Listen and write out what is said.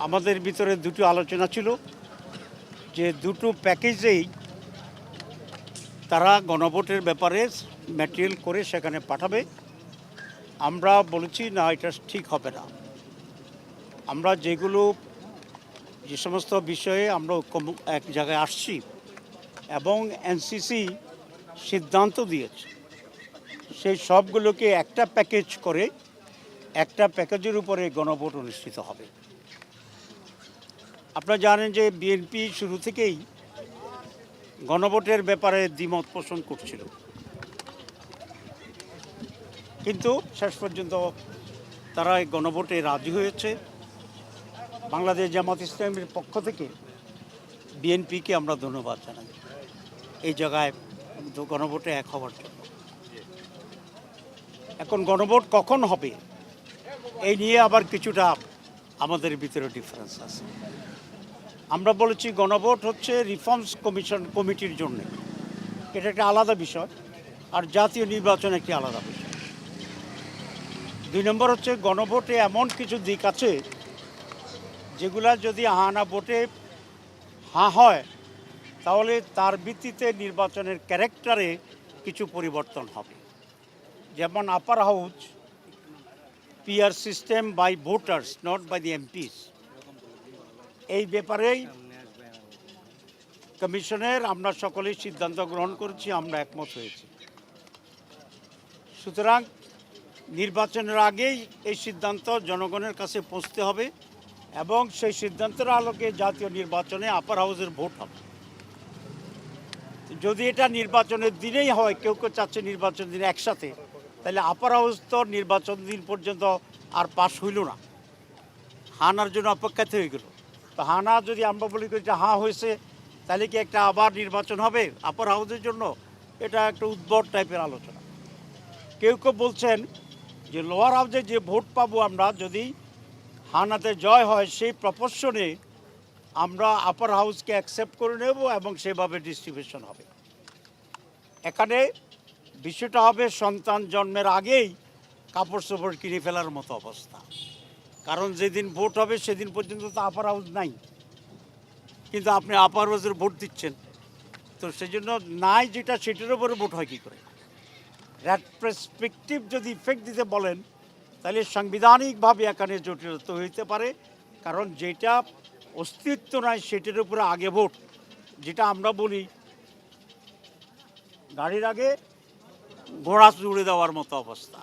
আমাদের ভিতরে দুটো আলোচনা ছিল যে দুটো প্যাকেজেই তারা গণভোটের ব্যাপারে ম্যাটেরিয়াল করে সেখানে পাঠাবে। আমরা বলেছি না, এটা ঠিক হবে না। আমরা যে সমস্ত বিষয়ে আমরা এক জায়গায় আসছি এবং এনসিসি সিদ্ধান্ত দিয়েছে সেই সবগুলোকে একটা প্যাকেজ করে একটা প্যাকেজের উপরে গণভোট অনুষ্ঠিত হবে। আপনারা জানেন যে বিএনপি শুরু থেকেই গণভোটের ব্যাপারে দ্বিমত পোষণ করছিল, কিন্তু শেষ পর্যন্ত তারা এই গণভোটে রাজি হয়েছে। বাংলাদেশ জামাত ইসলামের পক্ষ থেকে বিএনপিকে আমরা ধন্যবাদ জানাই এই জায়গায় গণভোটে এক হওয়ার জন্য। এখন গণভোট কখন হবে এই নিয়ে আবার কিছুটা আমাদের ভিতরে ডিফারেন্স আছে। আমরা বলেছি গণভোট হচ্ছে রিফর্মস কমিটির জন্য, এটা একটা আলাদা বিষয়, আর জাতীয় নির্বাচন একটি আলাদা বিষয়। 2 নম্বর হচ্ছে গণভোটে এমন কিছু দিক আছে যেগুলা যদি হাঁ ভোটে হাঁ হয় তাহলে তার ভিত্তিতে নির্বাচনের ক্যারেক্টারে কিছু পরিবর্তন হবে। যেমন upper house PR system by voters, not by the MPs, এই ব্যাপারেই কমিশনের আমরা সকলেই সিদ্ধান্ত গ্রহণ করেছি, আমরা একমত হয়েছি। সুতরাং নির্বাচনের আগেই এই সিদ্ধান্ত জনগণের কাছে পৌঁছতে হবে এবং সেই সিদ্ধান্তের আলোকে জাতীয় নির্বাচনে আপার হাউসের ভোট হবে। যদি এটা নির্বাচনের দিনেই হয়, কেউ কেউ চাচ্ছে নির্বাচন দিনে একসাথে, তাহলে আপার হাউস তো নির্বাচন দিন পর্যন্ত আর পাশ হইল না, হানার জন্য অপেক্ষাতে হয়ে গেল। তো হানা যদি আমরা বলি যে হাঁ হয়েছে, তাহলে কি একটা আবার নির্বাচন হবে আপার হাউসের জন্য? এটা একটা উদ্ভট টাইপের আলোচনা। কেউ কেউ বলছেন যে লোয়ার হাউসে যে ভোট পাবো আমরা, যদি হানাতে জয় হয়, সেই প্রপোর্শনে আমরা আপার হাউসকে অ্যাকসেপ্ট করে নেব এবং সেভাবে ডিস্ট্রিবিউশন হবে। এখানে বিষয়টা হবে সন্তান জন্মের আগেই কাপড় চোপড় কিনে ফেলার মতো অবস্থা। কারণ যেদিন ভোট হবে সেদিন পর্যন্ত তো আপার হাউস নাই, কিন্তু আপনি আপার হাউসের ভোট দিচ্ছেন। তো সেই জন্য নাই যেটা, সেটার উপরে ভোট হয় কী করে? রেট্রোস্পেক্টিভ যদি ইফেক্ট দিতে বলেন তাহলে সাংবিধানিকভাবে এখানে জটিলতা হইতে পারে। কারণ যেটা অস্তিত্ব নাই সেটার উপরে আগে ভোট, যেটা আমরা বলি গাড়ির আগে ঘোড়া জুড়ে দেওয়ার মতো অবস্থা।